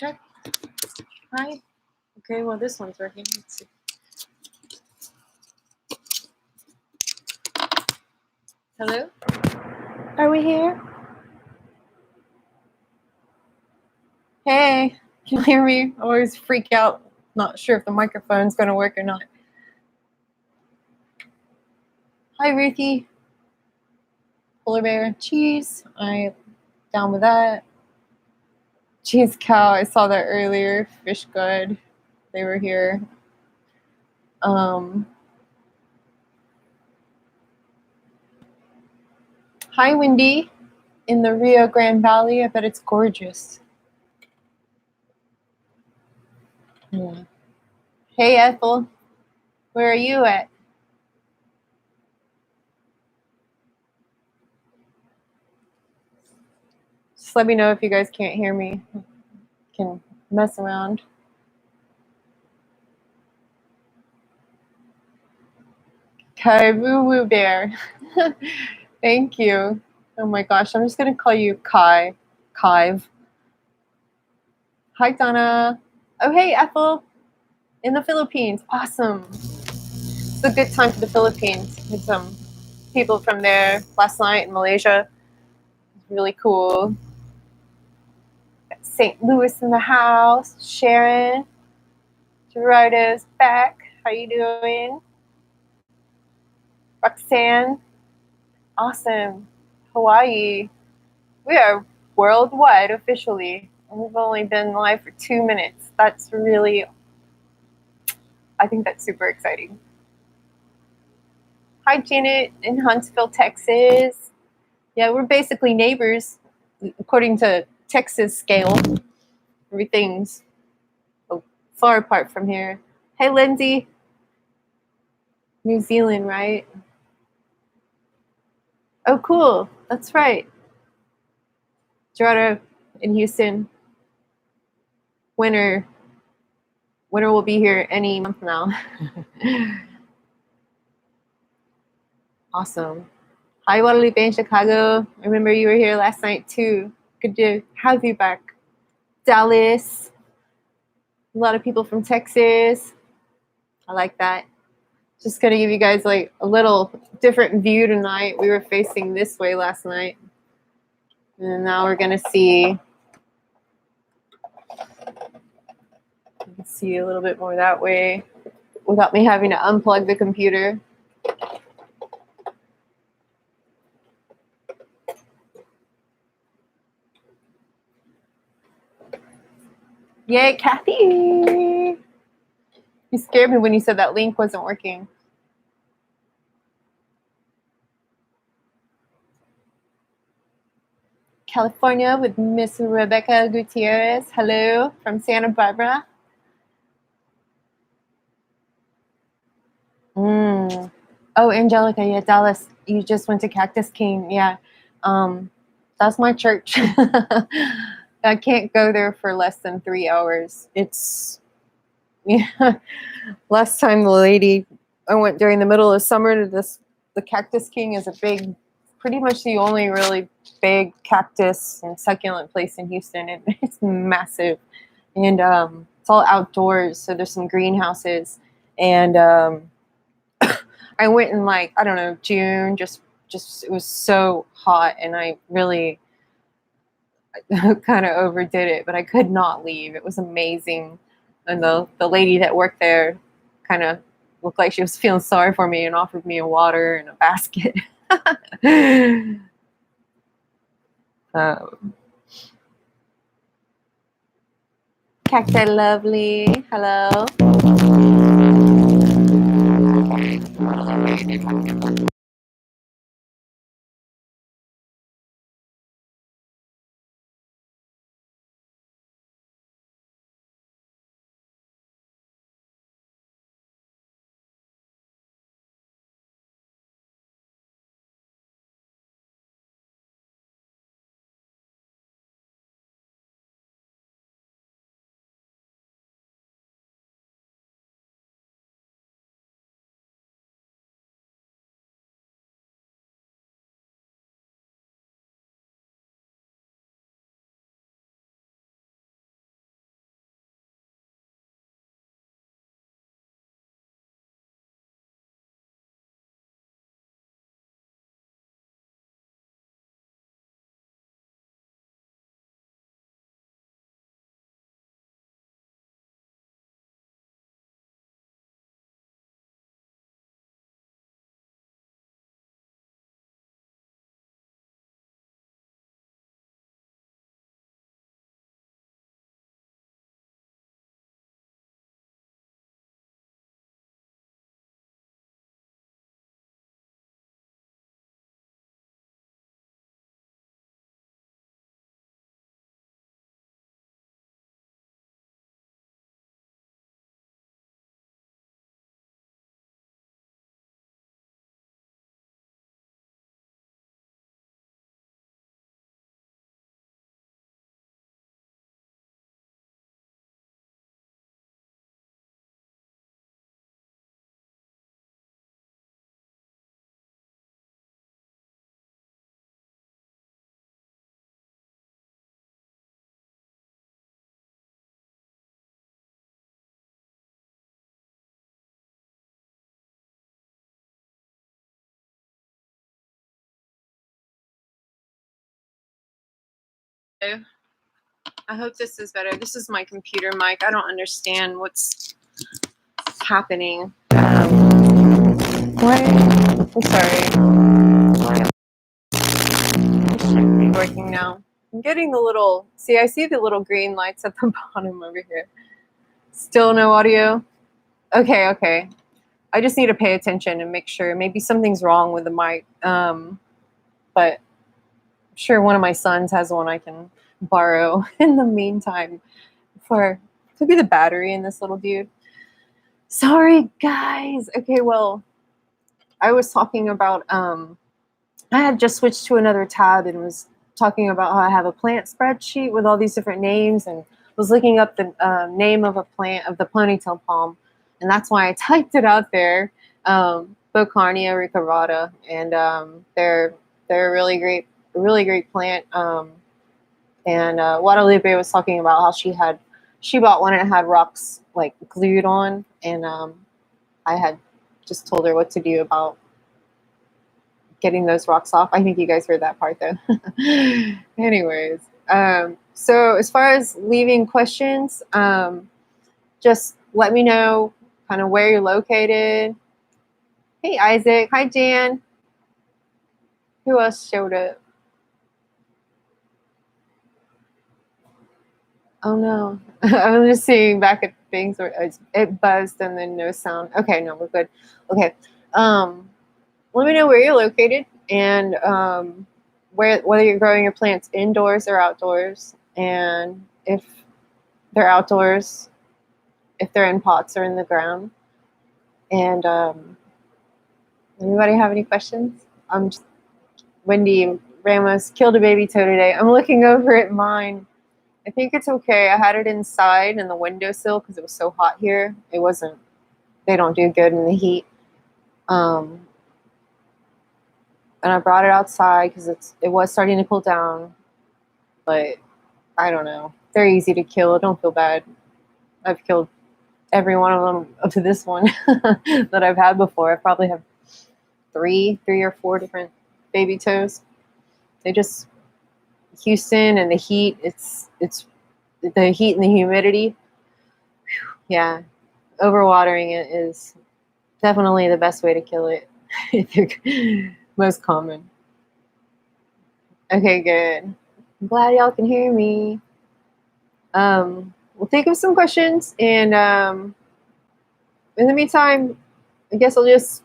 Check. Hi. Okay, well, this one's working. Let's see. Hello? Are we here? Hey, can you hear me? I always freak out. Not sure if the microphone's going to work or not. Hi, Ruthie. Polar bear cheese. I'm down with that. Cheese cow. I saw that earlier. Fish good. They were here. Hi, Wendy. In the Rio Grande Valley. I bet it's gorgeous. Yeah. Hey, Ethel. Where are you at? Just let me know if you guys can't hear me. I can mess around. Kai Woo Woo Bear. Thank you. Oh my gosh, I'm just gonna call you Kai. Kaiv. Hi Donna. Oh hey Ethel. In the Philippines. Awesome. It's a good time for the Philippines. Had some people from there last night in Malaysia. Really cool. Got St. Louis in the house. Sharon. Gerardo's back. How you doing? Roxanne. Awesome. Hawaii. We are worldwide officially. We've only been live for 2 minutes. That's really, I think that's super exciting. Hi, Janet in Huntsville, Texas. Yeah, we're basically neighbors according to Texas scale. Everything's far apart from here. Hey, Lindsay. New Zealand, right? Oh, cool. That's right. Gerardo in Houston. Winter will be here any month now. Awesome. Hi, Guadalupe in Chicago. I remember you were here last night too. Good to have you back. Dallas. A lot of people from Texas. I like that. Just gonna give you guys like a little different view tonight. We were facing this way last night. And now we're gonna see. You can see a little bit more that way without me having to unplug the computer. Yay, Kathy! You scared me when you said that link wasn't working. California with Miss Rebecca Gutierrez. Hello from Santa Barbara. Oh, Angelica, yeah, Dallas. You just went to Cactus King. Yeah. That's my church. I can't go there for less than 3 hours. Yeah. Last time I went during the middle of summer to the Cactus King is pretty much the only really big cactus and succulent place in Houston. It's massive. And it's all outdoors. So there's some greenhouses. And I went in I don't know, June, just it was so hot and I really kind of overdid it, but I could not leave. It was amazing. And the lady that worked there kind of looked like she was feeling sorry for me and offered me a water and a basket. Cacti Lovely, hello. I hope this is better. This is my computer mic. I don't understand what's happening. What? I'm sorry. It should be working now. I'm getting the little, see, I see the little green lights at the bottom over here. Still no audio? Okay, okay. I just need to pay attention and make sure. Maybe something's wrong with the mic. But I'm sure one of my sons has one I can borrow in the meantime. Could be the battery in this little dude. Sorry, guys. Okay, well, I was talking about, I had just switched to another tab and was talking about how I have a plant spreadsheet with all these different names and was looking up the name of a plant of the ponytail palm. And that's why I typed it out there, Bocarnia ricurata. And they're a really great plant. And Guadalupe was talking about how she bought one and it had rocks like glued on, and I had just told her what to do about getting those rocks off. I think you guys heard that part though. Anyways, so as far as leaving questions, just let me know kind of where you're located. Hey Isaac, hi Jan. Who else showed up? Oh no, I'm just seeing back at things where it buzzed and then no sound. Okay, no, we're good. Okay, let me know where you're located and whether you're growing your plants indoors or outdoors, and if they're outdoors, if they're in pots or in the ground. And anybody have any questions? Wendy Ramos killed a baby toe today. I'm looking over at mine. I think it's okay. I had it inside in the windowsill because it was so hot here. It wasn't, they don't do good in the heat. And I brought it outside because it was starting to cool down. But I don't know. They're easy to kill. Don't feel bad. I've killed every one of them up to this one that I've had before. I probably have three or four different baby toes. They just, Houston and the heat, it's the heat and the humidity. Yeah, overwatering it is definitely the best way to kill it. Most common. Okay, good. I'm glad y'all can hear me. We'll think of some questions, and in the meantime, I guess most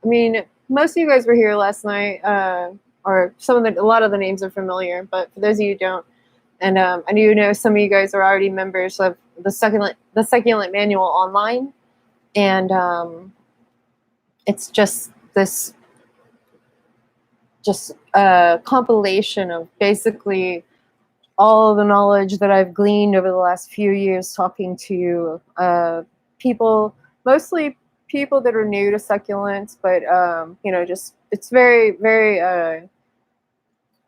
of you guys were here last night, or a lot of the names are familiar, but for those of you who don't, and I do know some of you guys are already members of the Succulent Manual online, and it's just this compilation of basically all of the knowledge that I've gleaned over the last few years talking to people, mostly people that are new to succulents, but it's very, very,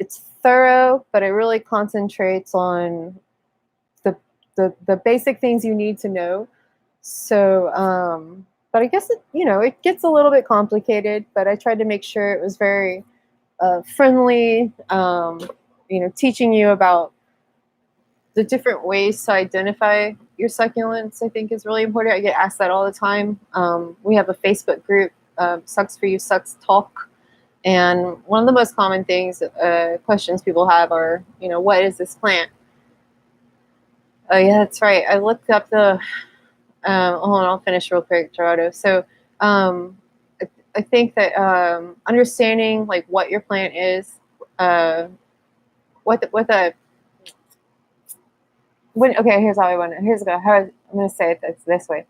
it's thorough, but it really concentrates on the basic things you need to know. So, but I guess it gets a little bit complicated, but I tried to make sure it was very friendly, teaching you about the different ways to identify your succulents. I think is really important. I get asked that all the time. We have a Facebook group, Sucks for You Sucks Talk, and one of the most common questions people have are, what is this plant? Oh yeah, that's right. I looked up the. Hold on, I'll finish real quick, Gerardo. So, I think that understanding like what your plant is, here's how I'm going to say it this way.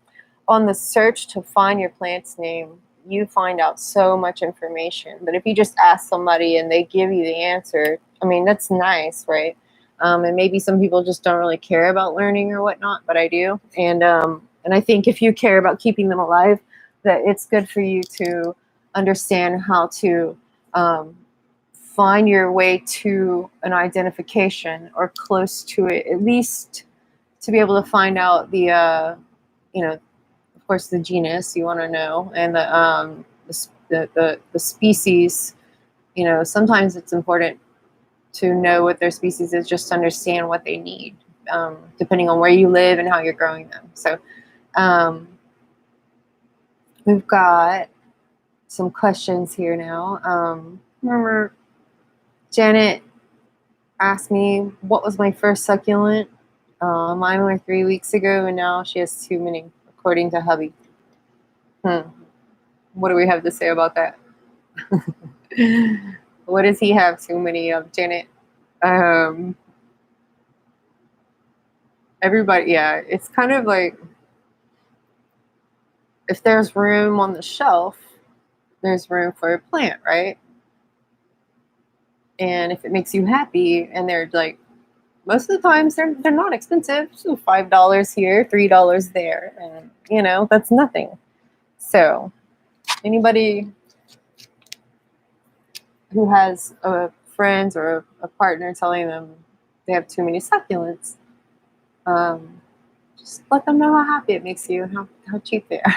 On the search to find your plant's name, you find out so much information. But if you just ask somebody and they give you the answer, that's nice, right? And maybe some people just don't really care about learning or whatnot, but I do. And I think if you care about keeping them alive, that it's good for you to understand how to find your way to an identification or close to it, at least to be able to find out the, of course, the genus you want to know, and the species. Sometimes it's important to know what their species is, just to understand what they need, depending on where you live and how you're growing them. So we've got some questions here now. Remember, Janet asked me what was my first succulent. Mine were 3 weeks ago, and now she has too many, according to hubby. What do we have to say about that? What does he have too many of, Janet? Everybody, yeah, it's kind of like if there's room on the shelf, there's room for a plant, right? And if it makes you happy, and they're like, most of the times they're not expensive, so $5 here, $3 there, and you know that's nothing. So anybody who has a friend or a partner telling them they have too many succulents, just let them know how happy it makes you and how cheap they are.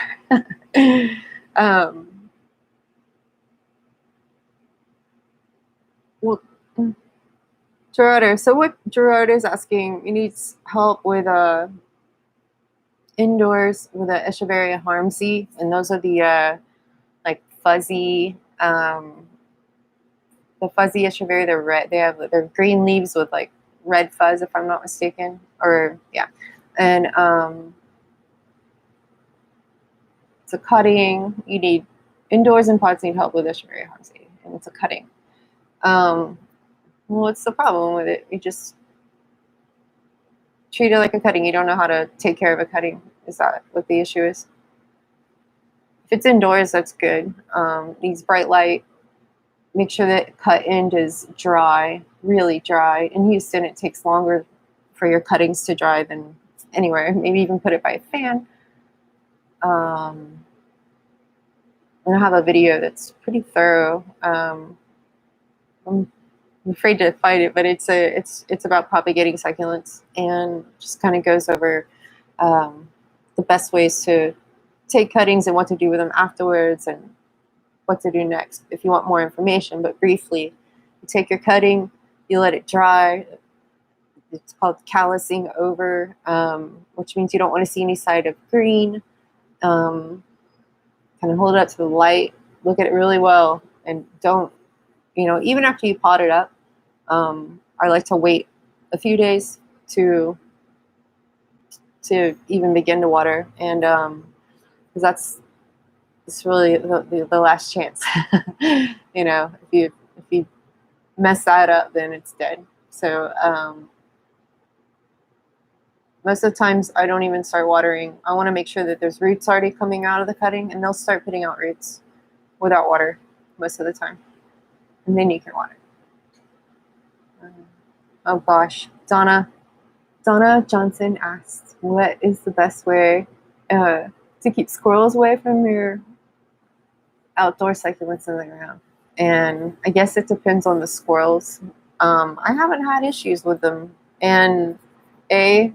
Well, Gerardo, so what Gerardo is asking, he needs help with indoors with the Echeveria harmsy, and those are the like fuzzy the fuzzy Echeveria. They're red. They're green leaves with like red fuzz, if I'm not mistaken. Or yeah, and it's a cutting. You need indoors and pots need help with Echeveria harmsy, and it's a cutting. What's the problem with it? You just treat it like a cutting. You don't know how to take care of a cutting. Is that what the issue is? If it's indoors, that's good. Needs bright light. Make sure that cut end is dry, really dry. In Houston, it takes longer for your cuttings to dry than anywhere. Maybe even put it by a fan. And I have a video that's pretty thorough. I'm afraid to find it, but it's about propagating succulents, and just kind of goes over the best ways to take cuttings and what to do with them afterwards and what to do next if you want more information. But briefly, you take your cutting, you let it dry. It's called callousing over, which means you don't want to see any side of green. Kind of hold it up to the light, look at it really well, and don't, even after you pot it up, I like to wait a few days to even begin to water, and because it's really the last chance. If you mess that up, then it's dead. So most of the times I don't even start watering. I want to make sure that there's roots already coming out of the cutting, and they'll start putting out roots without water most of the time, and then you can water. Oh gosh, Donna Johnson asked, what is the best way to keep squirrels away from your outdoor succulents in the ground? And I guess it depends on the squirrels. I haven't had issues with them. And I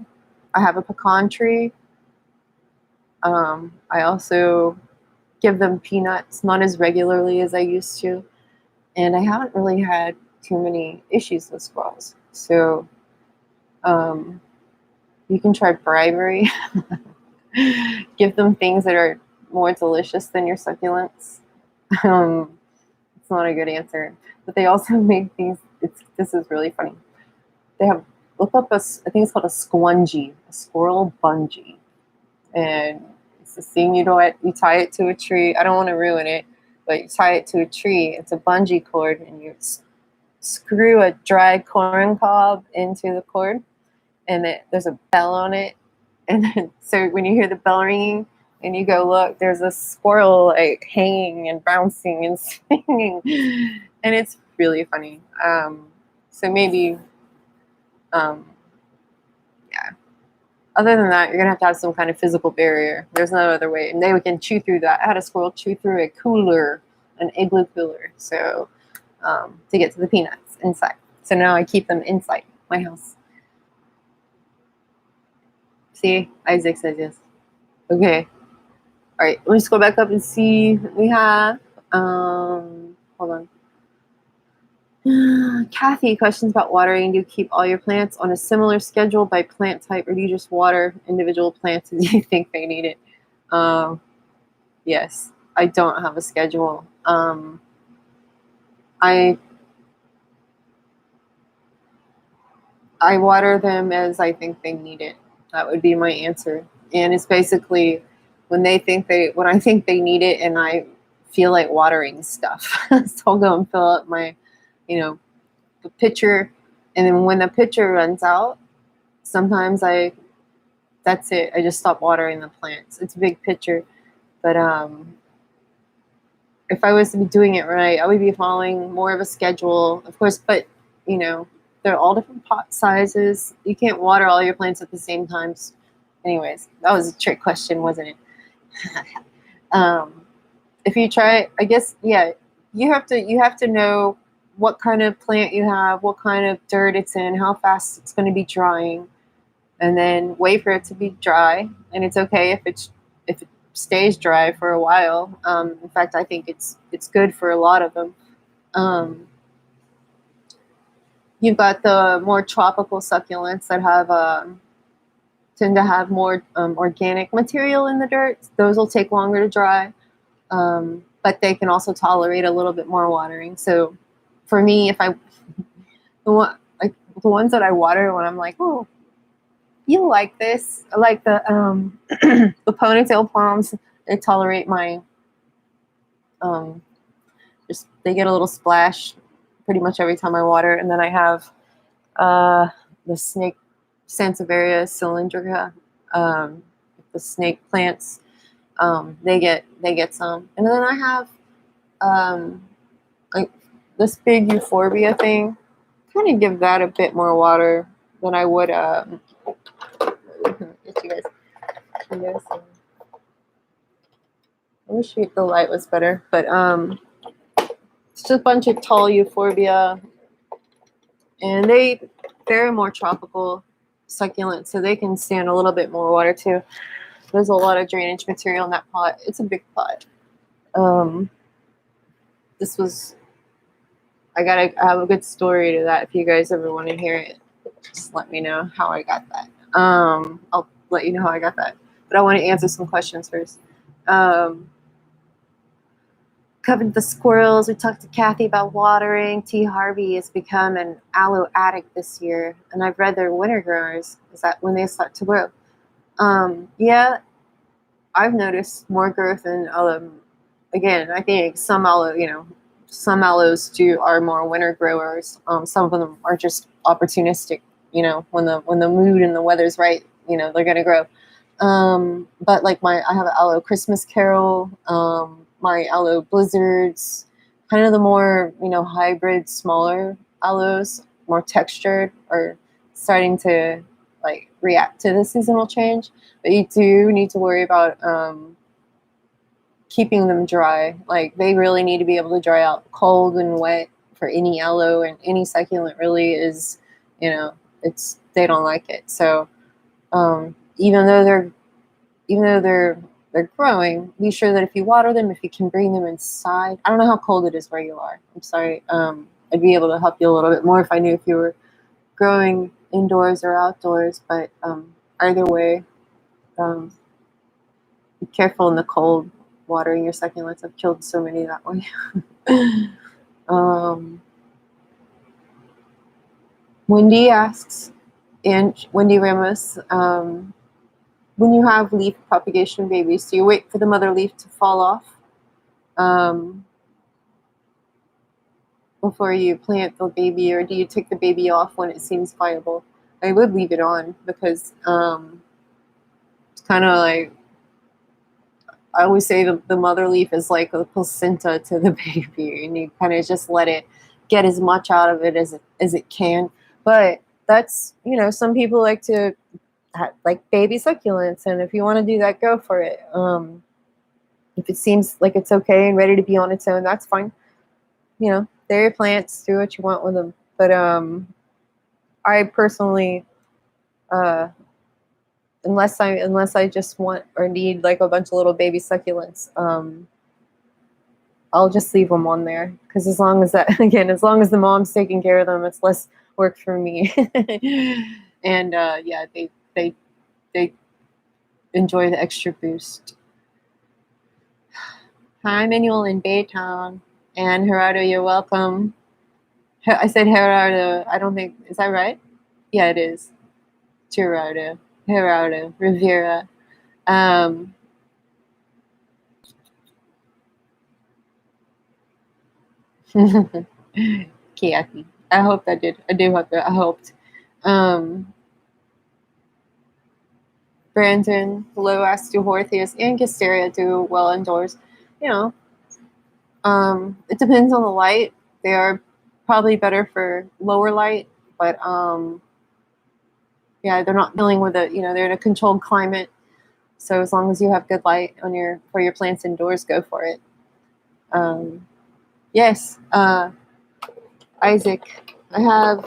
have a pecan tree. I also give them peanuts, not as regularly as I used to. And I haven't really had too many issues with squirrels. So you can try bribery. Give them things that are more delicious than your succulents. It's not a good answer. But they also make these, this is really funny. They have, look up I think it's called a squungy, a squirrel bungee. And it's this thing you tie it to a tree. I don't want to ruin it, but you tie it to a tree. It's a bungee cord, and you screw a dried corn cob into the cord, and there's a bell on it. And then, so when you hear the bell ringing and you go look, there's a squirrel like hanging and bouncing and singing, and it's really funny. So maybe, yeah. Other than that, you're gonna have to have some kind of physical barrier. There's no other way, and they can chew through that. I had a squirrel chew through a cooler, an igloo cooler, so to get to the peanuts inside. So now I keep them inside my house. See, Isaac says yes. Okay. All right, let's go back up and see what we have. Hold on. Kathy, questions about watering. Do you keep all your plants on a similar schedule by plant type, or do you just water individual plants as you think they need it? Yes, I don't have a schedule. I I water them as I think they need it. That would be my answer. And it's basically when I think they need it and I feel like watering stuff. So I'll go and fill up my, you know, the pitcher, and then when the pitcher runs out, sometimes that's it. I just stop watering the plants. It's a big pitcher, but if I was to be doing it right, I would be following more of a schedule, of course. But you know, they're all different pot sizes. You can't water all your plants at the same times. Anyways, that was a trick question, wasn't it? um, if you try, I guess, yeah, you have to know what kind of plant you have, what kind of dirt it's in, how fast it's going to be drying, and then wait for it to be dry. And it's okay if it stays dry for a while. In fact, I think it's good for a lot of them. Um, you've got the more tropical succulents that have tend to have more organic material in the dirt. Those will take longer to dry, but they can also tolerate a little bit more watering. So, for me, if I the one like the ones that I water when I'm like, oh, you like this? I like the the ponytail palms. They tolerate my um, just they get a little splash pretty much every time I water. And then I have the snake Sansevieria cylindrica, the snake plants. They get some, and then I have like this big euphorbia thing. Kind of give that a bit more water than I would. Get you guys. I wish the light was better, but it's just a bunch of tall euphorbia, and they're more tropical succulent, so they can stand a little bit more water too. There's a lot of drainage material in that pot. It's a big pot. This was I have a good story to that. If you guys ever want to hear it, just let me know how I got that. I'll let you know how I got that. But I want to answer some questions first. Covered the squirrels. We talked to Kathy about watering. T. Harvey has become an aloe addict this year, and I've read they're winter growers. Is that when they start to grow? Yeah, I've noticed more growth in again, I think some aloes are more winter growers. Some of them are just opportunistic. When the mood and the weather's right, they're gonna grow. But like I have an aloe Christmas Carol, my aloe blizzards, kind of the more hybrid, smaller aloes, more textured, are starting to like react to the seasonal change. But you do need to worry about keeping them dry. Like they really need to be able to dry out. Cold and wet for any aloe and any succulent really is, they don't like it. So even though they're growing, be sure that if you water them, if you can bring them inside. I don't know how cold it is where you are. I'm sorry. I'd be able to help you a little bit more if I knew if you were growing indoors or outdoors. But either way, be careful in the cold watering your succulents. I've killed so many that way. Wendy asks, and Wendy Ramos, when you have leaf propagation babies, do you wait for the mother leaf to fall off before you plant the baby, or do you take the baby off when it seems viable? I would leave it on because it's kind of like, I always say the mother leaf is like a placenta to the baby, and you kind of just let it get as much out of it as it can. But that's, some people like to like baby succulents, and if you want to do that, go for it. If it seems like it's okay and ready to be on its own, that's fine. They're your plants, do what you want with them. But I personally, unless I just want or need like a bunch of little baby succulents, I'll just leave them on there because as long as that again, as long as the mom's taking care of them, it's less work for me. And yeah, they enjoy the extra boost. Hi, Manuel in Baytown. And Gerardo, you're welcome. I said Gerardo. I don't think, is that right? Yeah, it is. Gerardo. Gerardo. Rivera. Kathy. I hope that did. I do hope that. I hoped. Um, Brandon, Loas to Hortheus, and Casteria do well indoors. You know, it depends on the light. They are probably better for lower light, but yeah, they're not dealing with it. You know, they're in a controlled climate. So as long as you have good light on your for your plants indoors, go for it. Yes, Isaac, I have.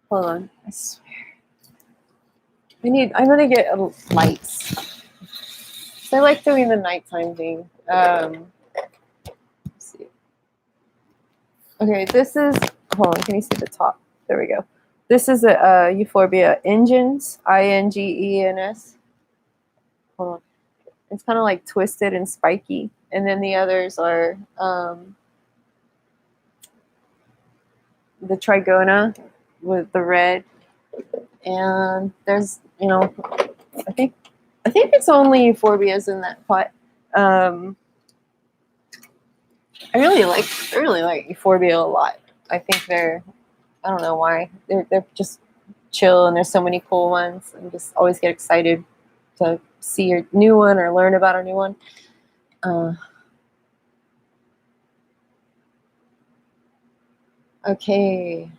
Hold on, I swear. I'm gonna get lights. So I like doing the nighttime thing. Let's see. Okay, this is. Hold on, can you see the top? There we go. This is a Euphorbia Ingens, Ingens. Hold on. It's kind of like twisted and spiky, and then the others are the Trigona with the red, and there's I think it's only Euphorbias in that pot. I really like Euphorbia a lot. I think I don't know why they're just chill, and there's so many cool ones. I just always get excited to see a new one or learn about a new one. Okay,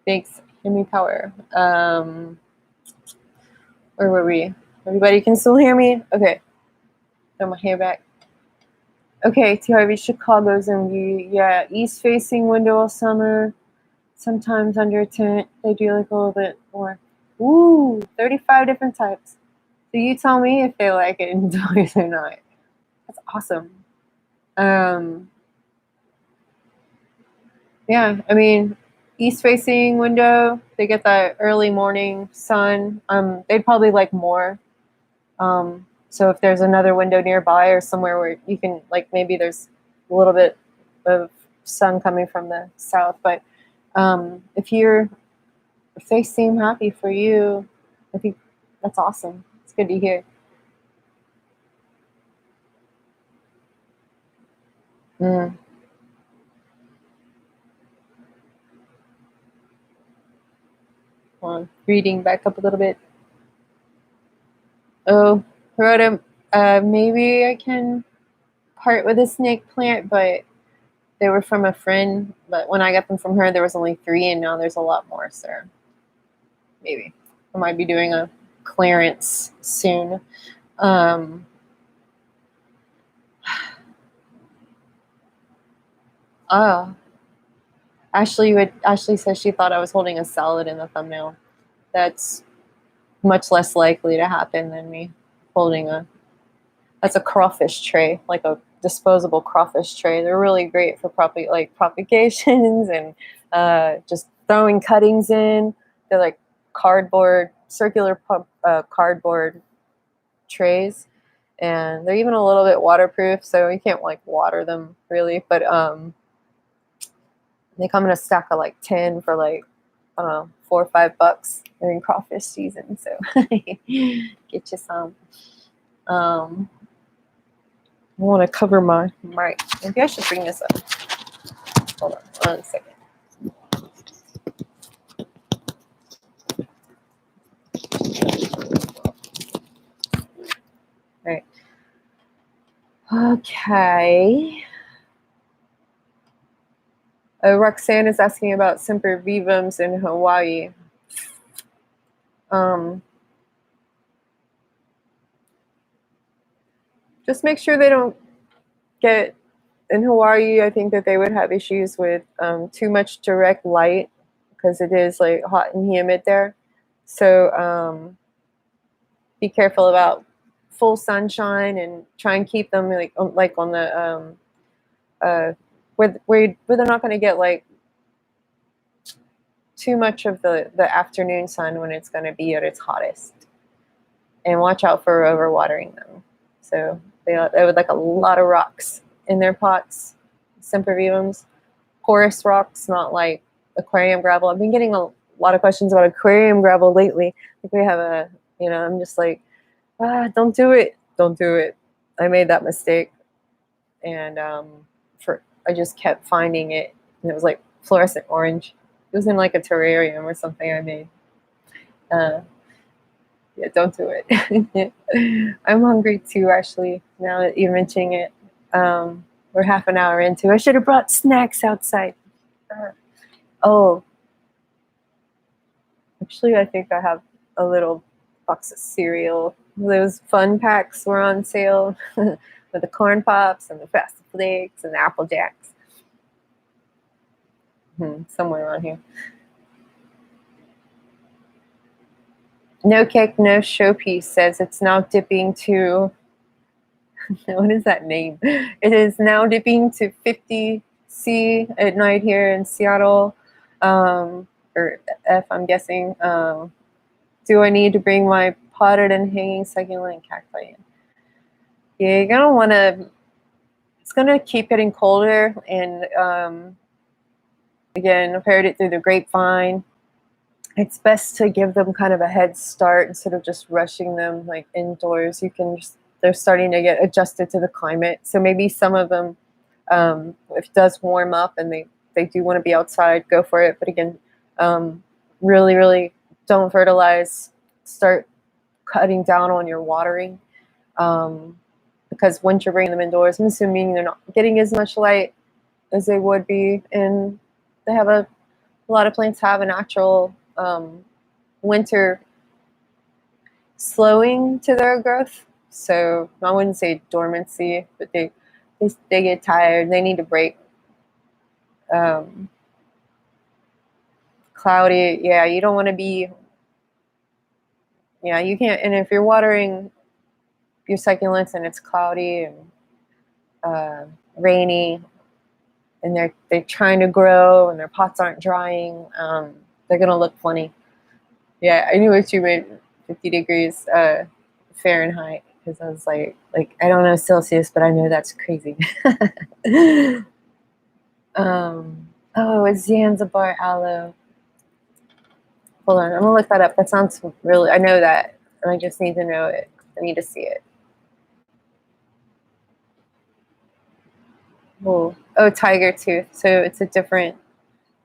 thanks, Hemi Power. Where were we? Everybody can still hear me? Okay, throw my hair back. Okay, TRV Chicago's in view. Yeah, east facing window all summer. Sometimes under a tent, they do like a little bit more. Ooh, 35 different types. So you tell me if they like it indoors or not. That's awesome. Yeah, I mean, east facing window, they get that early morning sun. They'd probably like more. So if there's another window nearby or somewhere where you can, like, maybe there's a little bit of sun coming from the south, but if they seem happy for you, I think that's awesome. It's good to hear. Mm. Reading back up a little bit. Oh, Rhoda, maybe I can part with a snake plant, but they were from a friend. But when I got them from her, there was only 3, and now there's a lot more. So maybe I might be doing a clearance soon. Oh, Ashley says she thought I was holding a salad in the thumbnail. That's much less likely to happen than me holding that's a crawfish tray, like a disposable crawfish tray. They're really great for propagations and just throwing cuttings in. They're like circular cardboard trays, and they're even a little bit waterproof, so you can't like water them really. But they come in a stack of like 10 for like, I don't know, $4 or $5 during crawfish season. So get you some. I want to cover my mic. Maybe I should bring this up. Hold on 1 second. All right. Okay. Roxanne is asking about sempervivums in Hawaii. Just make sure they don't get in Hawaii. I think that they would have issues with too much direct light because it is like hot and humid there. So be careful about full sunshine and try and keep them like on the where they're not going to get like too much of the afternoon sun when it's going to be at its hottest. And watch out for overwatering them. So they would like a lot of rocks in their pots, sempervivums, porous rocks, not like aquarium gravel. I've been getting a lot of questions about aquarium gravel lately. Like we have I'm just like, don't do it. Don't do it. I made that mistake. And I just kept finding it. And it was like fluorescent orange. It was in like a terrarium or something I made. Yeah, don't do it. I'm hungry too, actually, now that you're mentioning it. We're half an hour into. I should have brought snacks outside. Oh, actually, I think I have a little box of cereal. Those fun packs were on sale with the corn pops and the Frosted Flakes and the Apple Jacks. Somewhere around here. No Cake, No Showpiece says it's now dipping to, what is that name? It is now dipping to 50 C at night here in Seattle, or F, I'm guessing. Do I need to bring my potted and hanging succulent cacti in? Yeah, you're gonna want to. It's gonna keep getting colder, and again, I've heard it through the grapevine. It's best to give them kind of a head start instead of just rushing them like indoors. They're starting to get adjusted to the climate. So maybe some of them, if it does warm up and they do want to be outside, go for it. But again, really, really don't fertilize. Start cutting down on your watering. Because once you're bringing them indoors, I'm assuming they're not getting as much light as they would be. And they have a lot of plants have a natural winter slowing to their growth. So I wouldn't say dormancy, but they get tired. They need a break. Cloudy, yeah, you don't want to be. Yeah, you can't. And if you're watering your succulents and it's cloudy and rainy, and they're trying to grow and their pots aren't drying, they're gonna look funny. Yeah, I knew what you meant. 50 degrees Fahrenheit, because I was like I don't know Celsius, but I know that's crazy. It's Zanzibar aloe. Hold on, I'm gonna look that up. That sounds really. I know that, and I just need to know it. I need to see it. Oh, tiger tooth. So it's a different,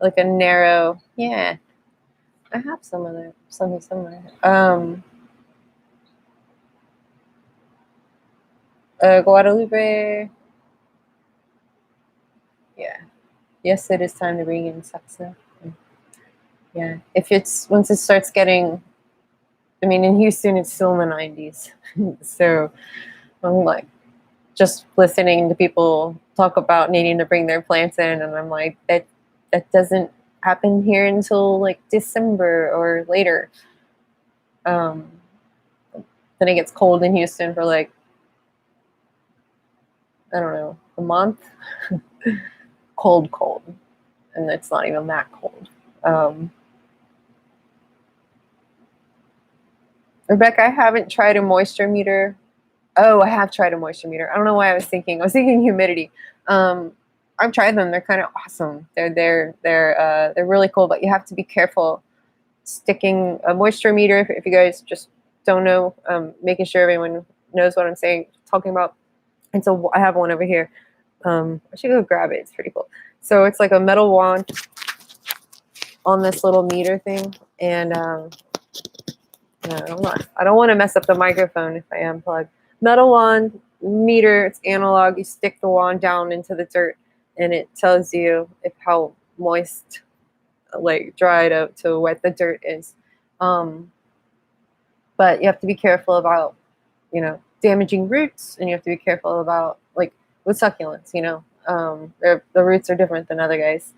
like a narrow. Yeah, I have some of that. Somewhere. Guadalupe. Yeah. Yes, it is time to bring in Sucs now. Yeah. Once it starts getting, I mean, in Houston, it's still in the 90s. So I'm like, just listening to people talk about needing to bring their plants in, and I'm like, that doesn't happen here until like December or later. Then it gets cold in Houston for like, I don't know, a month. cold, and it's not even that cold. Rebecca, I haven't tried a moisture meter. Oh, I have tried a moisture meter. I don't know why I was thinking humidity. I've tried them. They're kind of awesome. They're really cool, but you have to be careful sticking a moisture meter. If you guys just don't know, making sure everyone knows what I'm talking about. And so I have one over here. I should go grab it. It's pretty cool. So it's like a metal wand on this little meter thing, and I don't want to mess up the microphone if I unplug. Metal wand, meter, it's analog. You stick the wand down into the dirt, and it tells you how moist, like dry to wet the dirt is. But you have to be careful about, damaging roots, and you have to be careful about, like with succulents, the roots are different than other guys.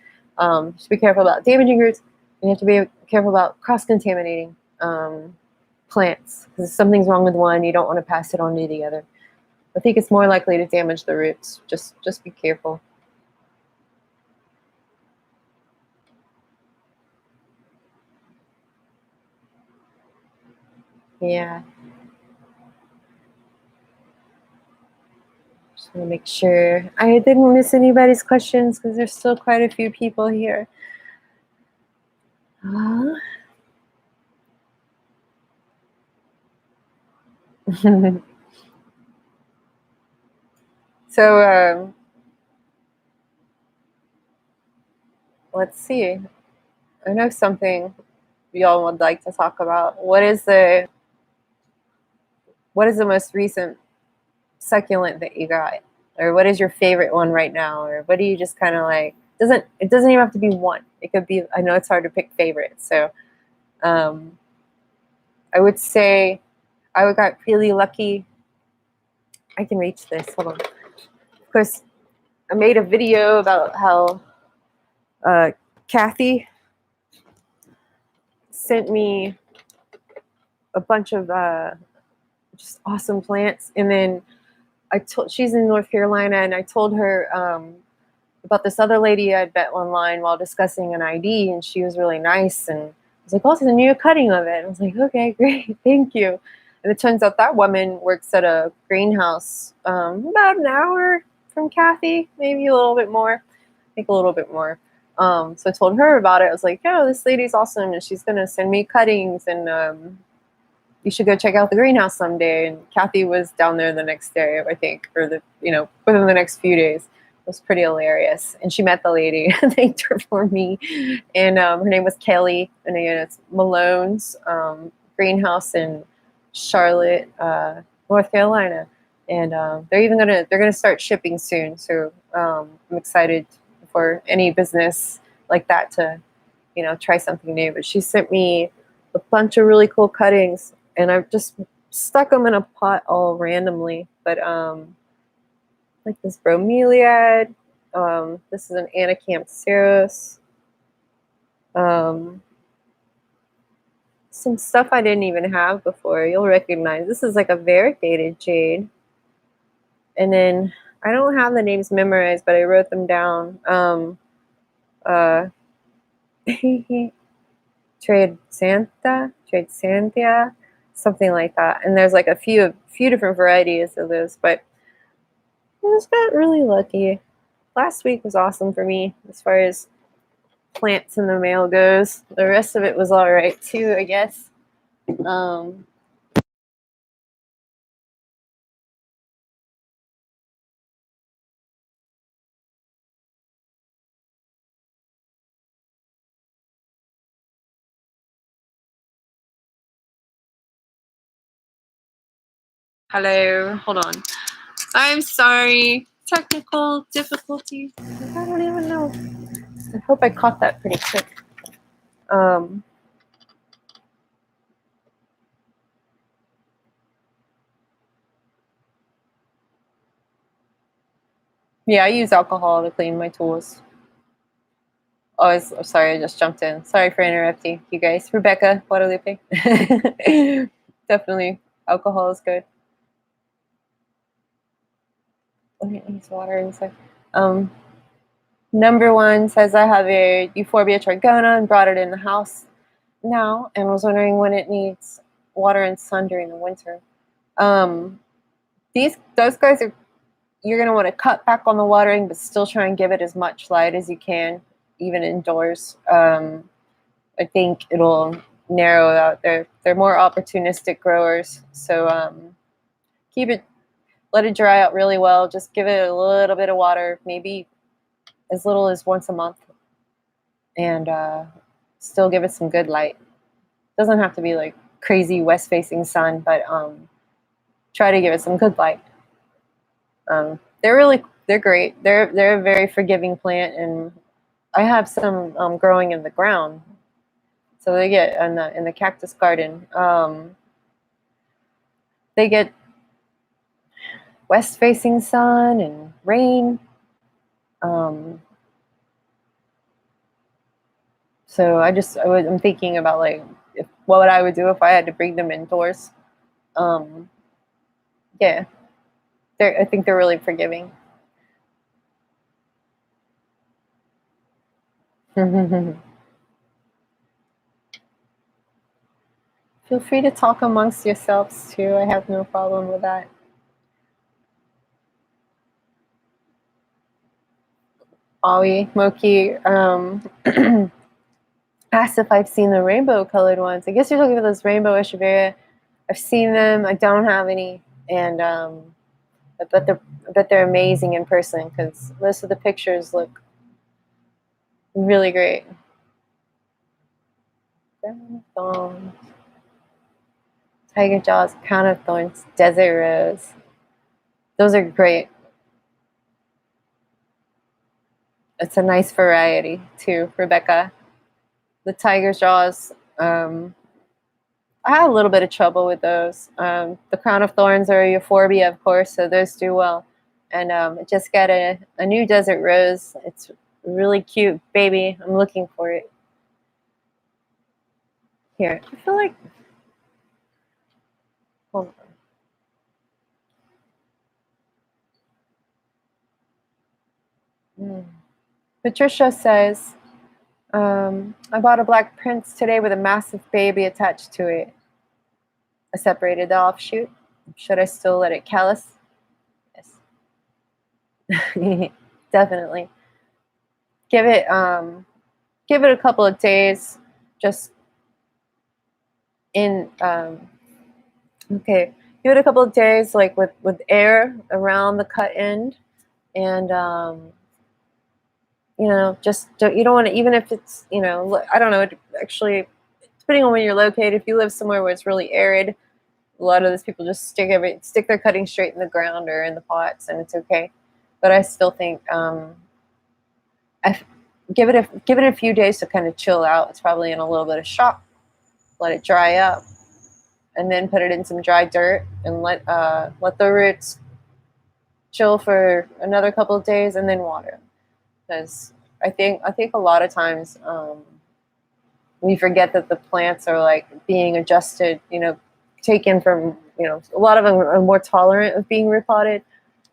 Just be careful about damaging roots, and you have to be careful about cross-contaminating plants, because if something's wrong with one, you don't want to pass it on to the other. I think it's more likely to damage the roots. Just be careful. Yeah. Just want to make sure I didn't miss anybody's questions because there's still quite a few people here. Uh, so let's see. I know something y'all would like to talk about. What is the most recent succulent that you got? Or what is your favorite one right now? Or what do you just kind of like? It doesn't even have to be one. It could be. I know it's hard to pick favorites. So um, I would say I got really lucky. I can reach this. Hold on. Of course, I made a video about how uh, Kathy sent me a bunch of just awesome plants, and then she's in North Carolina, and I told her about this other lady I'd met online while discussing an ID, and she was really nice, and I was like, "Oh, it's a new cutting of it." I was like, "Okay, great, thank you." And it turns out that woman works at a greenhouse about an hour from Kathy, maybe a little bit more. I think a little bit more. So I told her about it. I was like, "Oh, this lady's awesome, and she's gonna send me cuttings, and you should go check out the greenhouse someday." And Kathy was down there the next day, I think, or within the next few days. It was pretty hilarious. And she met the lady and thanked her for me. And her name was Kelly. And again, it's Malone's greenhouse in Charlotte, North Carolina. And they're gonna start shipping soon. So I'm excited for any business like that to try something new. But she sent me a bunch of really cool cuttings, and I've just stuck them in a pot all randomly. But like this bromeliad, this is an anacampsaurus, um, some stuff I didn't even have before. You'll recognize this is like a variegated jade, and then I don't have the names memorized, but I wrote them down. Uh, Trade Santa, something like that. And there's like a few different varieties of those, but I just got really lucky. Last week was awesome for me as far as plants in the mail goes. The rest of it was all right too, I guess. Um, Hello, hold on. I'm sorry. Technical difficulties. I don't even know. I hope I caught that pretty quick. Um, yeah, I use alcohol to clean my tools. Oh, sorry, I just jumped in. Sorry for interrupting you guys. Rebecca Guadalupe. Definitely, alcohol is good. It needs water inside. Um, Number one says I have a Euphorbia trigona and brought it in the house now, and was wondering when it needs water and sun during the winter. Um, those guys are you're gonna want to cut back on the watering, but still try and give it as much light as you can, even indoors. I think it'll narrow out. They're more opportunistic growers, so keep it let it dry out really well. Just give it a little bit of water, maybe as little as once a month, and still give it some good light. Doesn't have to be like crazy west facing sun, but try to give it some good light. They're great. They're a very forgiving plant, and I have some growing in the ground. So they get in the cactus garden. They get west facing sun and rain. Um, so I'm thinking about like what would I would do if I had to bring them indoors. Um, yeah, I think they're really forgiving. Feel free to talk amongst yourselves too. I have no problem with that. Ollie Moki asked if I've seen the rainbow colored ones. I guess you're looking for those rainbow echeveria. I've seen them. I don't have any, and but they're amazing in person because most of the pictures look really great. Tiger Jaws, Crown of Thorns, Desert Rose. Those are great. It's a nice variety too, Rebecca. The Tiger Jaws, I had a little bit of trouble with those. The Crown of Thorns are a euphorbia, of course, so those do well. And I just got a new Desert Rose. It's really cute, baby. I'm looking for it. Here, I feel like. Hold on. Patricia says, I bought a black prince today with a massive baby attached to it. I separated the offshoot. Should I still let it callus? Yes. Definitely. Give it a couple of days just in okay. Give it a couple of days like with air around the cut end and just you don't want to, even if it's, I don't know, actually, depending on where you're located, if you live somewhere where it's really arid, a lot of those people just stick their cutting straight in the ground or in the pots, and it's okay. But I still think give it a few days to kind of chill out. It's probably in a little bit of shock. Let it dry up, and then put it in some dry dirt and let the roots chill for another couple of days, and then water. Because I think a lot of times we forget that the plants are like being adjusted, taken from, a lot of them are more tolerant of being repotted,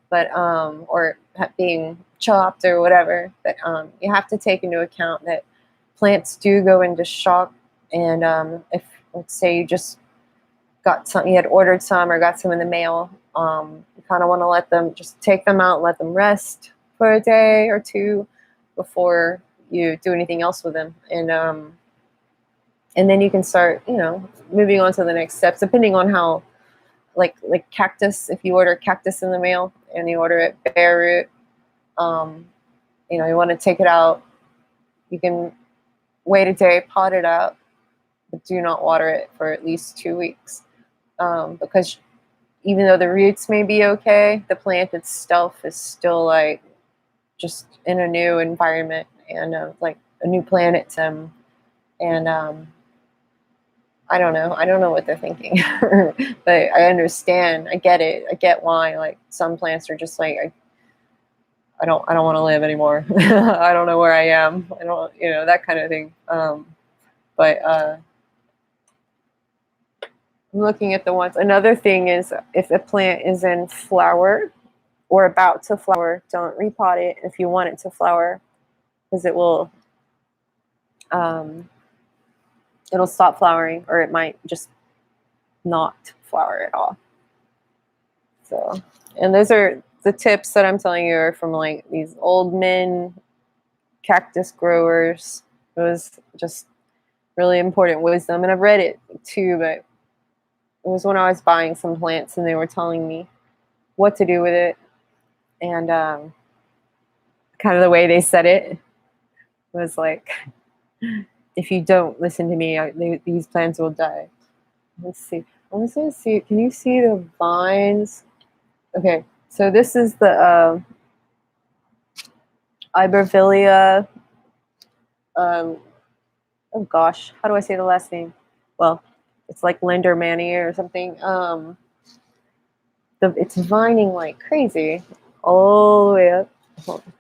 but or being chopped or whatever. But you have to take into account that plants do go into shock, and if, let's say, you just got some, you had ordered some or got some in the mail, you kind of want to let them, just take them out, let them rest for a day or two before you do anything else with them, and then you can start, moving on to the next steps, depending on how, like cactus. If you order cactus in the mail and you order it bare root, you want to take it out. You can wait a day, pot it out, but do not water it for at least 2 weeks, because even though the roots may be okay, the plant itself is still like just in a new environment and like a new planet to them. And I don't know what they're thinking, but I understand. I get it. I get why. Like, some plants are just like, I don't want to live anymore. I don't know where I am. I don't, that kind of thing. But I'm looking at the ones. Another thing is, if a plant is in flower or about to flower, don't repot it if you want it to flower, because it will it'll stop flowering, or it might just not flower at all. So, and those are the tips that I'm telling you are from like these old men cactus growers. It was just really important wisdom, and I've read it too, but it was when I was buying some plants and they were telling me what to do with it, and kind of the way they said it was like, if you don't listen to me, these plants will die. Let's see. I'm just gonna see. Can you see the vines? Okay, so this is the Ibervillea. Oh gosh, how do I say the last name? Well, it's like Lindermani or something. It's vining like crazy all the way up. Hold on.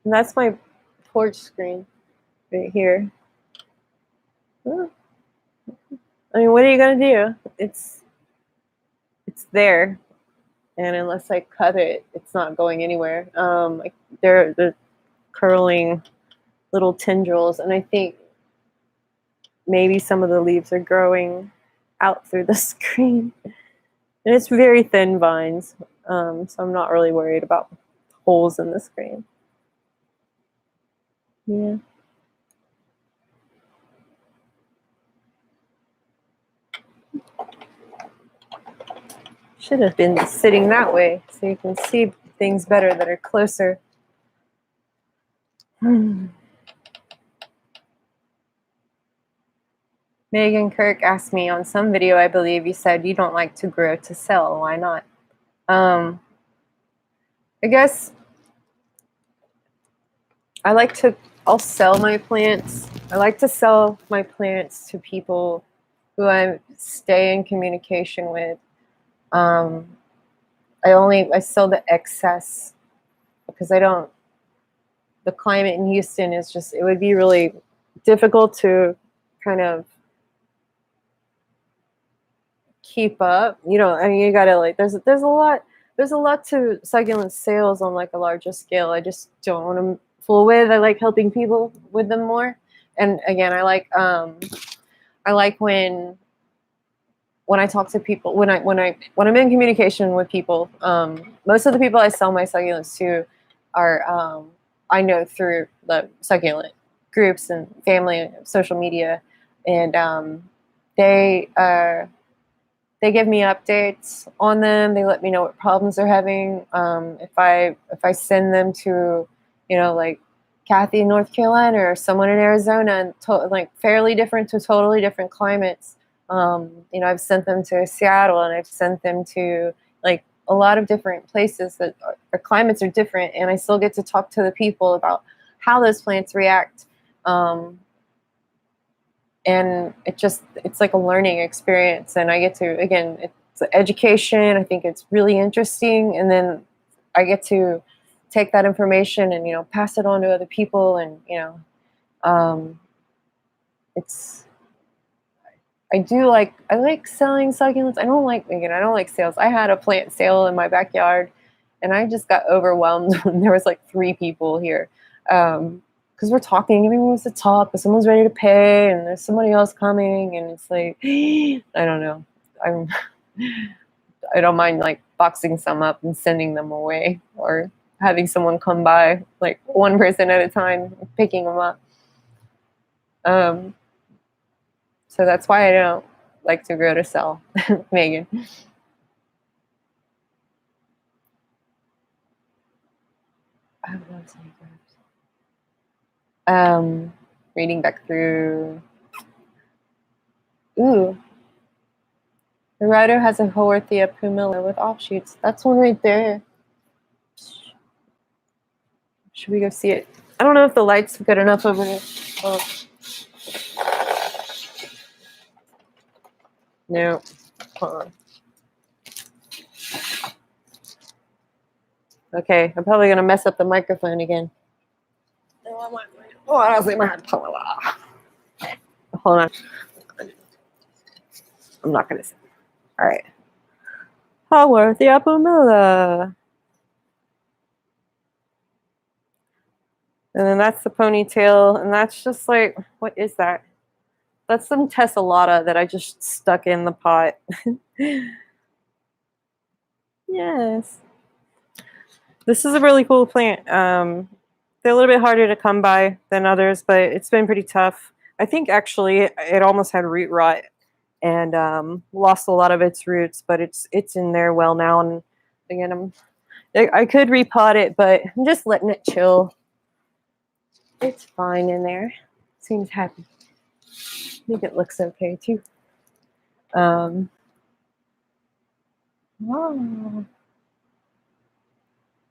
And that's my porch screen right here. I mean, what are you gonna do? It's there, and unless I cut it, it's not going anywhere. They're curling little tendrils, and I think maybe some of the leaves are growing out through the screen. And it's very thin vines, so I'm not really worried about holes in the screen. Yeah. Should have been sitting that way so you can see things better that are closer. Megan Kirk asked me on some video, I believe you said you don't like to grow to sell. Why not? I guess I'll sell my plants. I like to sell my plants to people who I stay in communication with. I sell the excess because the climate in Houston is just, it would be really difficult to kind of keep up. You gotta there's a lot to succulent sales on like a larger scale. I just don't want to fool with. I like helping people with them more. And again, I like when I talk to people, when I'm in communication with people, most of the people I sell my succulents to are I know through the succulent groups and family and social media, and they give me updates on them. They let me know what problems they're having. If I send them to, like Kathy in North Carolina or someone in Arizona, and like fairly different to totally different climates. I've sent them to Seattle, and I've sent them to like a lot of different places that our climates are different, and I still get to talk to the people about how those plants react. And it's like a learning experience, and I get to, again, it's education. I think it's really interesting, and then I get to take that information and pass it on to other people, and I like selling succulents. I don't like sales. I had a plant sale in my backyard, and I just got overwhelmed when there was like 3 people here. Because we're talking, everyone wants to talk, but someone's ready to pay, and there's somebody else coming, and it's like, I don't know. I don't mind like boxing some up and sending them away, or having someone come by, like one person at a time, picking them up. So that's why I don't like to grow to sell, Megan. I love sunny. Reading back through. Ooh. The writer has a Haworthia pumila with offshoots. That's one right there. Should we go see it? I don't know if the light's good enough over there. Oh. No. Hold on. Okay, I'm probably gonna mess up the microphone again. Oh, I was my Hold on. I'm not gonna say. All right. Haworthia pumila. And then that's the ponytail, and that's just like, what is that? That's some tessellata that I just stuck in the pot. Yes. This is a really cool plant. They're a little bit harder to come by than others, but it's been pretty tough. I think actually it almost had root rot and lost a lot of its roots, but it's in there well now. And again, I could repot it, but I'm just letting it chill. It's fine in there. Seems happy. I think it looks okay too. Wow.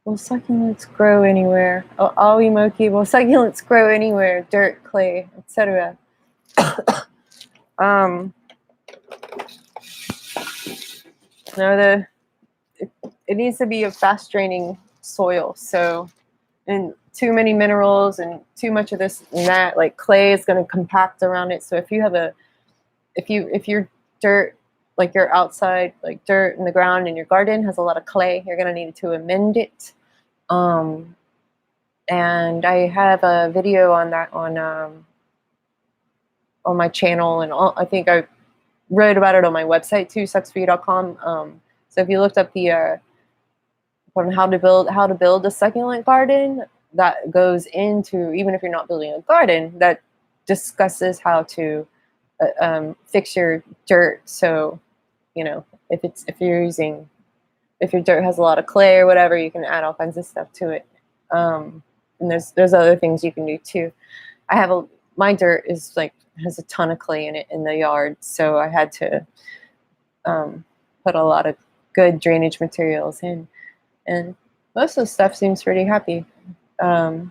Will succulents grow anywhere? Oh, Awimoki, will succulents grow anywhere? Dirt, clay, etc. No, it needs to be a fast draining soil. So, and too many minerals and too much of this and that, like clay is going to compact around it. So if you have if your dirt like your outside, like dirt in the ground in your garden has a lot of clay, you're gonna need to amend it. And I have a video on that on my channel, and I think I wrote about it on my website too, sucsforyou.com. So if you looked up the on how to build a succulent garden, that goes into, even if you're not building a garden, that discusses how to fix your dirt. So, you know, if your dirt has a lot of clay or whatever, you can add all kinds of stuff to it. And there's other things you can do too. My dirt is like has a ton of clay in it in the yard, so I had to put a lot of good drainage materials in, and most of the stuff seems pretty happy. Go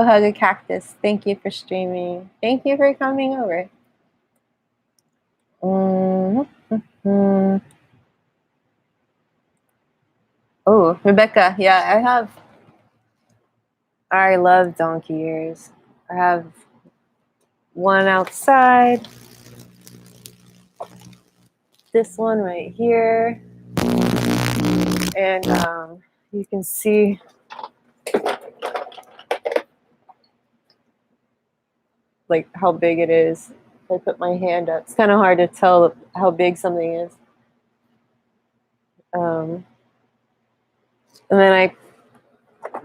hug a cactus. Thank you for streaming. Thank you for coming over. Oh, Rebecca. Yeah, I love donkey ears. I have one outside. This one right here. And you can see like how big it is. If I put my hand up, it's kind of hard to tell how big something is. And then I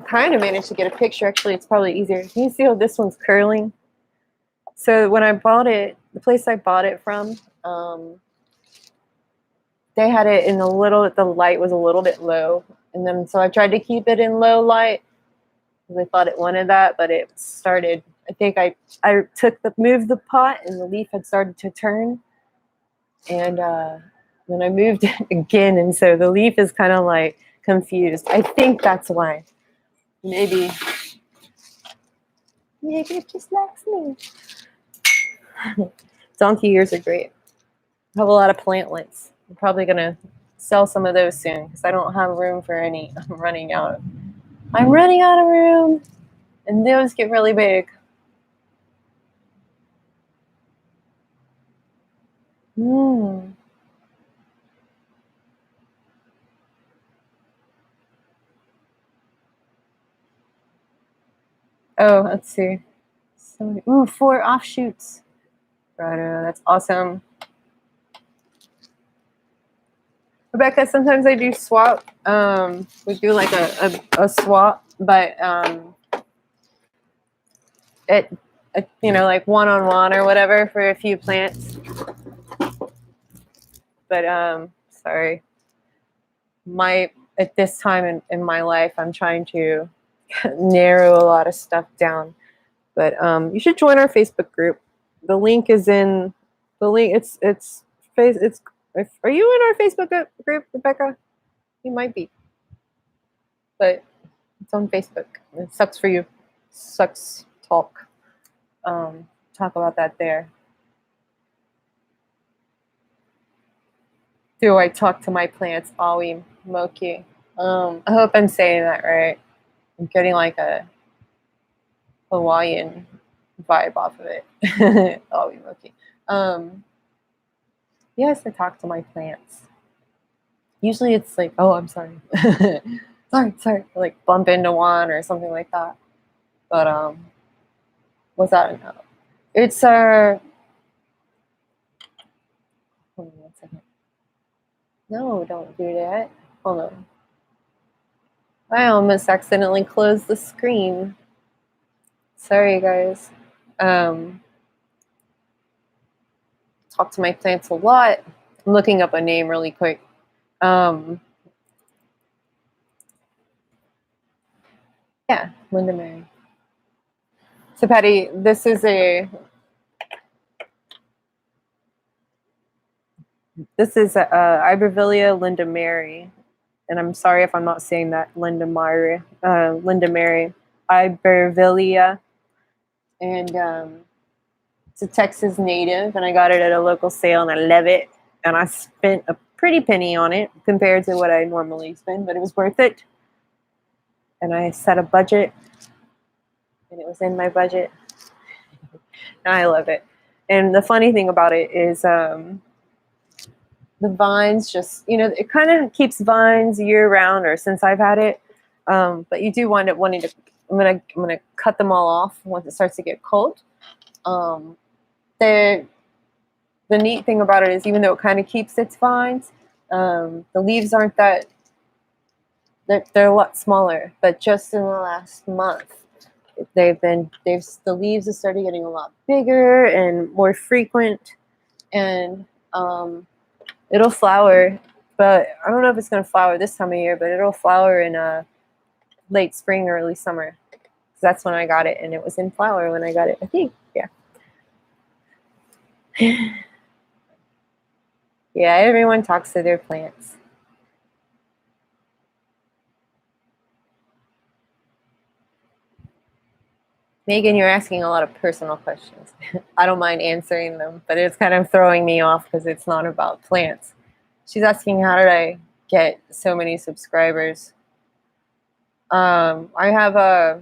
kind of managed to get a picture. Actually, it's probably easier. Can you see how this one's curling? So when I bought it, the place I bought it from, they had it in the light was a little bit low. And then so I tried to keep it in low light because I thought it wanted that, but it started, I think I moved the pot and the leaf had started to turn. And then I moved it again. And so the leaf is kind of like confused. I think that's why. Maybe it just likes me. Donkey ears are great. I have a lot of plantlets. I'm probably going to sell some of those soon because I don't have room for any. I'm running out of room. And those get really big. Oh, let's see. 4 offshoots. Righto, that's awesome. Rebecca, sometimes I do swap. We do like a swap, but like one-on-one or whatever for a few plants. But sorry. At this time in my life, I'm trying to narrow a lot of stuff down. But you should join our Facebook group. The link is in the link. Are you in our Facebook group, Rebecca? You might be, but it's on Facebook. It sucks for you. Sucks talk. Talk about that there. Do I talk to my plants? Awi Moki. I hope I'm saying that right. I'm getting like a Hawaiian vibe off of it. Awi Moki. Yes, I talk to my plants. Usually it's like, oh, I'm sorry. sorry. Like bump into one or something like that. But what's that? It's hold on 1 second. No, don't do that. Hold on. I almost accidentally closed the screen. Sorry, guys. Talk to my plants a lot. I'm looking up a name really quick. Yeah, Linda Mary. So, Patty, this is Ibervilla Linda Mary, and I'm sorry if I'm not saying that. Linda Mary, Ibervilla, and it's a Texas native, and I got it at a local sale, and I love it. And I spent a pretty penny on it compared to what I normally spend, but it was worth it. And I set a budget, and it was in my budget. I love it. And the funny thing about it is the vines just, it kind of keeps vines year round, or since I've had it. But you do wind up wanting to, I'm gonna cut them all off once it starts to get cold. Um, the neat thing about it is, even though it kind of keeps its vines, the leaves aren't that, they're a lot smaller. But just in the last month, the leaves have started getting a lot bigger and more frequent, and it'll flower. But I don't know if it's going to flower this time of year, but it'll flower in late spring or early summer. That's when I got it, and it was in flower when I got it, I think. Yeah. Yeah, everyone talks to their plants. Megan, you're asking a lot of personal questions. I don't mind answering them, but it's kind of throwing me off because it's not about plants. She's asking, how did I get so many subscribers? I have a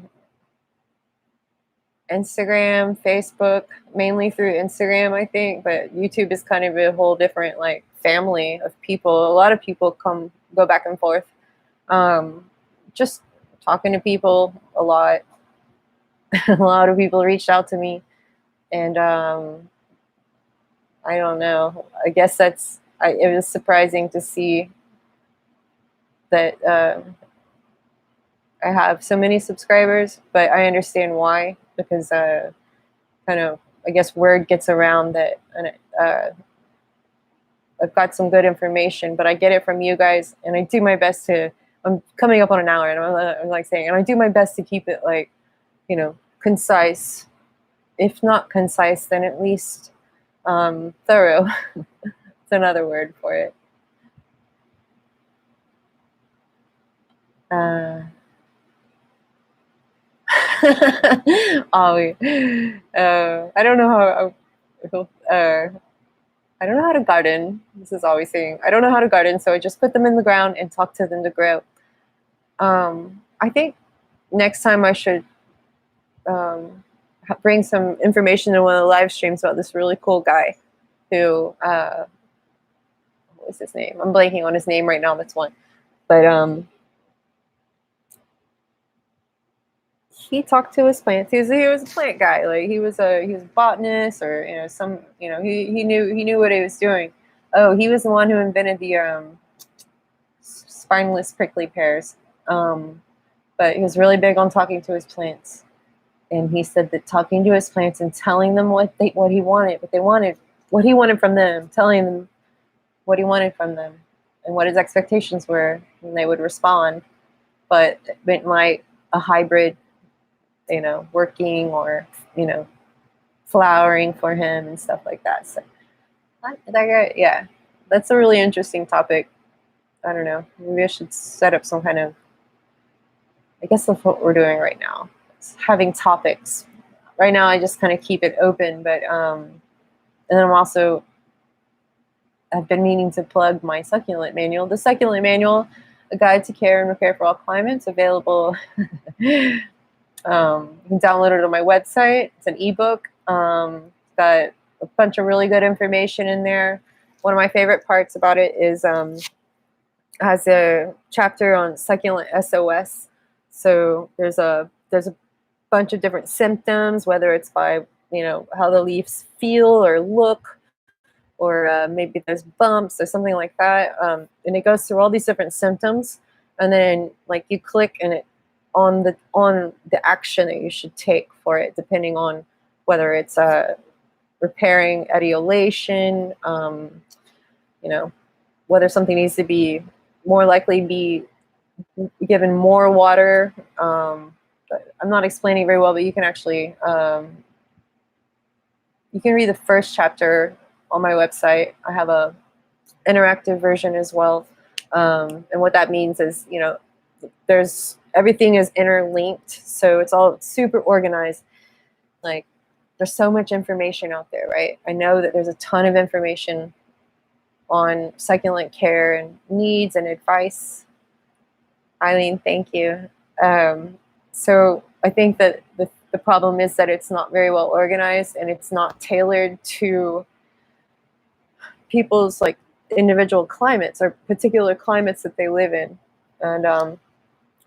Instagram, Facebook, mainly through Instagram, I think, but YouTube is kind of a whole different like family of people. A lot of people go back and forth. Just talking to people a lot. A lot of people reached out to me, and I don't know. I guess it was surprising to see that I have so many subscribers, but I understand why, because kind of, I guess, word gets around that, and I've got some good information, but I get it from you guys, and I do my best to. I'm coming up on an hour, and I'm like saying, and I do my best to keep it like, concise. If not concise, then at least thorough. It's another word for it. Ollie. I don't know how. I don't know how to garden. This is always saying I don't know how to garden, so I just put them in the ground and talk to them to grow. I think next time I should bring some information in one of the live streams about this really cool guy who what was his name? I'm blanking on his name right now. That's one, but he talked to his plants. He was a plant guy. Like he was a botanist, or he knew what he was doing. Oh, he was the one who invented the spineless prickly pears. But he was really big on talking to his plants, and he said that talking to his plants and telling them what he wanted, what he wanted from them, telling them what he wanted from them, and what his expectations were, and they would respond. But it meant like a hybrid, working, or, flowering for him and stuff like that. So that guy, yeah, that's a really interesting topic. I don't know. Maybe I should set up some kind of, I guess that's what we're doing right now. It's having topics. Right now I just kind of keep it open, but and then I've been meaning to plug my succulent manual. The succulent manual, A Guide to Care and Repair for All Climates, available. You can download it on my website. It's an ebook. Got a bunch of really good information in there. One of my favorite parts about it is has a chapter on succulent SOS. So there's a bunch of different symptoms, whether it's by how the leaves feel or look, or maybe there's bumps or something like that. And it goes through all these different symptoms, and then like you click and it on the action that you should take for it, depending on whether it's repairing etiolation, whether something needs to be more likely be given more water. But I'm not explaining very well, but you can actually you can read the first chapter on my website. I have a interactive version as well, and what that means is there's everything is interlinked, so it's all super organized. Like there's so much information out there, right? I know that there's a ton of information on succulent care and needs and advice. Eileen, thank you. So I think that The problem is that it's not very well organized and it's not tailored to people's like individual climates or particular climates that they live in. And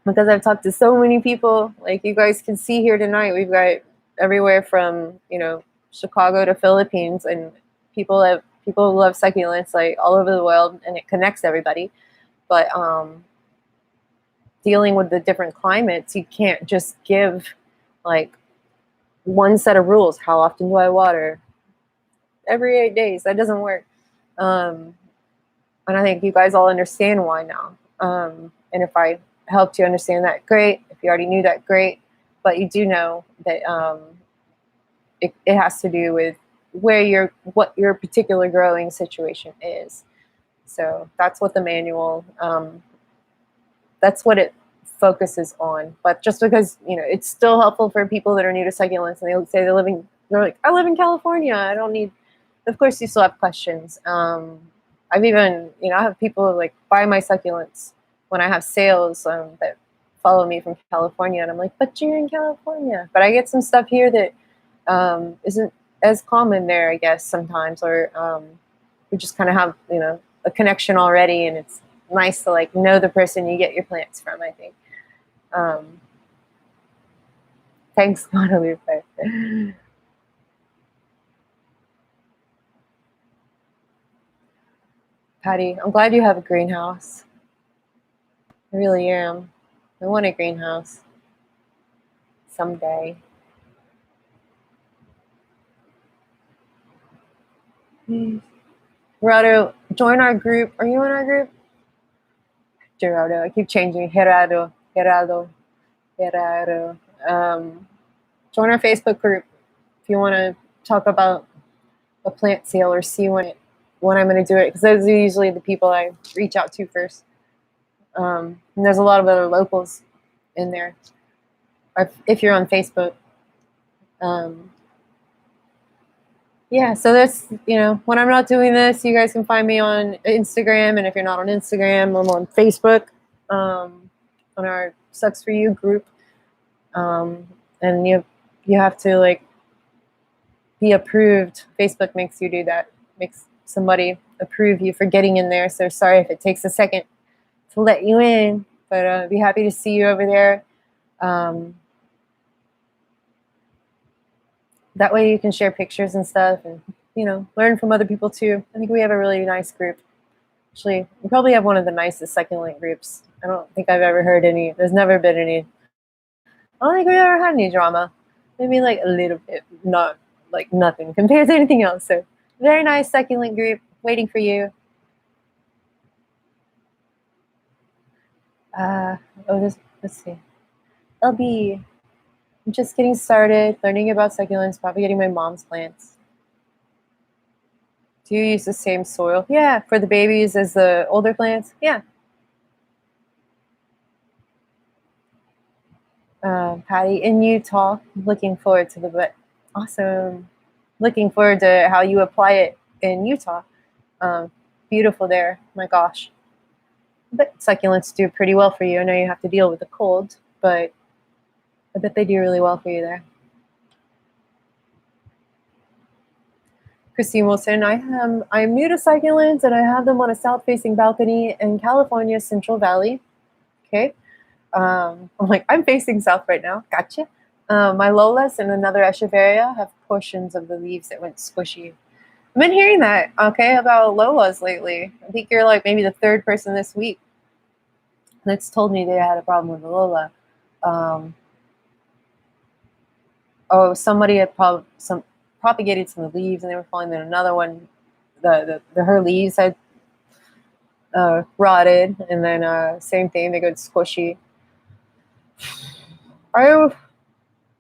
because I've talked to so many people, like you guys can see here tonight, we've got everywhere from, you know, Chicago to Philippines, and people love succulents like all over the world, and it connects everybody. But dealing with the different climates, you can't just give like one set of rules. How often do I water? Every 8 days. That doesn't work. And I think you guys all understand why now. And if I helped you understand that, great. If you already knew that, great. But you do know that it has to do with what your particular growing situation is. So that's what the manual, that's what it focuses on. But just because, you know, it's still helpful for people that are new to succulents, and they say they're like, I live in California, I don't need, of course you still have questions. I've even, you know, I have people like buy my succulents when I have sales that follow me from California, and I'm like, but you're in California. But I get some stuff here that isn't as common there, I guess, sometimes, or we just kind of have, you know, a connection already, and it's nice to like know the person you get your plants from, I think. Thanks, Guadalupe. Patty, I'm glad you have a greenhouse. I really am. I want a greenhouse someday. Gerardo, join our group. Are you in our group? Gerardo, I keep changing. Gerardo. Join our Facebook group if you want to talk about a plant sale or see when I'm going to do it, because those are usually the people I reach out to first. And there's a lot of other locals in there if you're on Facebook. Yeah, so that's, you know, when I'm not doing this, you guys can find me on Instagram, and if you're not on Instagram, I'm on Facebook, on our Sucks for You group. And you have to like be approved. Facebook makes you do that, makes somebody approve you for getting in there. So sorry if it takes a second to let you in, but I'd be happy to see you over there. That way you can share pictures and stuff, and, you know, learn from other people too. I think we have a really nice group. Actually, we probably have one of the nicest succulent groups. I don't think I've ever heard any. There's never been any. I don't think we ever had any drama. Maybe like a little bit, not like nothing compared to anything else. So very nice succulent group waiting for you. Let's see. LB, I'm just getting started, learning about succulents, probably getting my mom's plants. Do you use the same soil? Yeah, for the babies as the older plants? Yeah. Patty, in Utah, looking forward to the awesome. Looking forward to how you apply it in Utah. Beautiful there, my gosh. But succulents do pretty well for you. I know you have to deal with the cold, but I bet they do really well for you there. Christine Wilson, I'm new to succulents, and I have them on a south-facing balcony in California's Central Valley. Okay. I'm like, I'm facing south right now. Gotcha. My Lolas and another Echeveria have portions of the leaves that went squishy. I've been hearing that, okay, about Lolas lately. I think you're like maybe the third person this week that's told me they had a problem with the Lola. Somebody had propagated some of the leaves, and they were falling. Then another one, her leaves had rotted, and then same thing, they got squishy.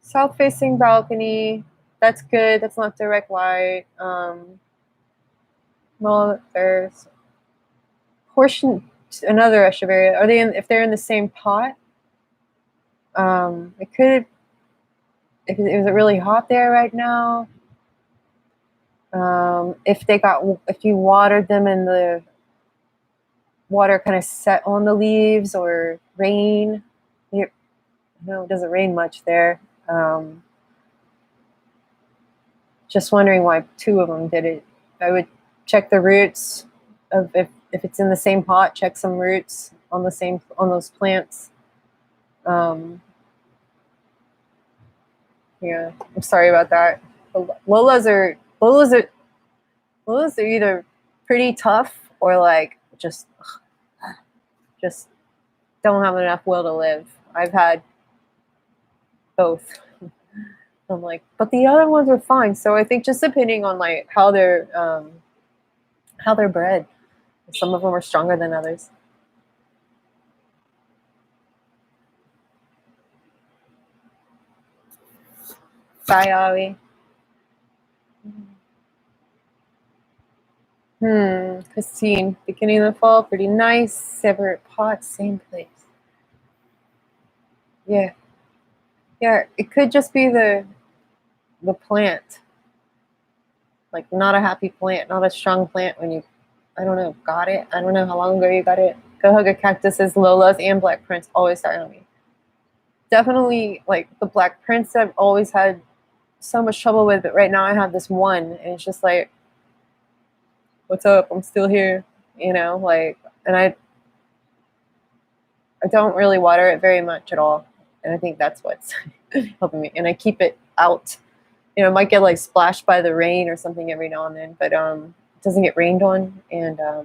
South-facing balcony. That's good. That's not direct light. Well, there's portion another echeveria. Are they if they're in the same pot? It could. Is it really hot there right now? If you watered them and the water kind of set on the leaves, or rain. No, it doesn't rain much there. just wondering why two of them did it. I would check the roots of if it's in the same pot, check some roots on those plants. Yeah, I'm sorry about that. Lolas are either pretty tough or like just don't have enough will to live. I've had both. I'm like, but the other ones are fine. So I think just depending on like how they're bred, some of them are stronger than others. Bye, Ollie. Christine, beginning of the fall, pretty nice. Separate pots, same place. Yeah. Yeah, it could just be the plant. Like not a happy plant, not a strong plant when you, I don't know, got it. I don't know how long ago you got it. Go hug a cactuses, Lolas, and Black Prince always start on me. Definitely like the Black Prince I've always had so much trouble with, but right now I have this one and it's just like, what's up? I'm still here, like, and I don't really water it very much at all. And I think that's what's helping me. And I keep it out. It might get like splashed by the rain or something every now and then, but it doesn't get rained on. And I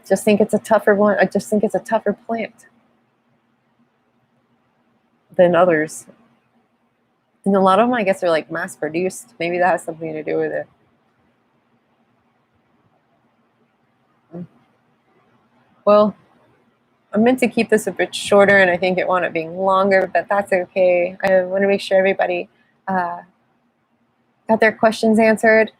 just think it's a tougher one. I just think it's a tougher plant than others. And a lot of them, I guess, are like mass produced. Maybe that has something to do with it. Well, I'm meant to keep this a bit shorter, and I think it wound up being longer, but that's okay. I want to make sure everybody got their questions answered.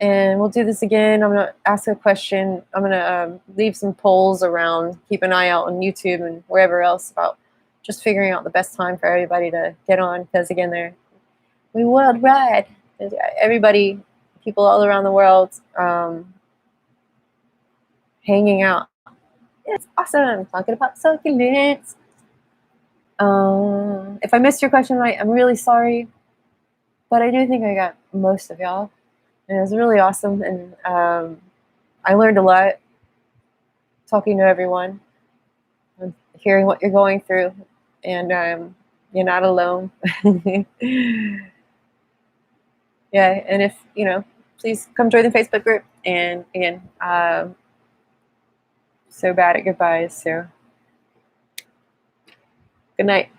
And we'll do this again. I'm going to ask a question. I'm going to leave some polls around. Keep an eye out on YouTube and wherever else about just figuring out the best time for everybody to get on. Because again, we worldwide. Everybody, people all around the world, hanging out. It's awesome. Talking about succulents. If I missed your question, I'm really sorry. But I do think I got most of y'all. And it was really awesome. And I learned a lot talking to everyone and hearing what you're going through. And you're not alone. Yeah. And if, please come join the Facebook group. And again, so bad at goodbyes. So good night.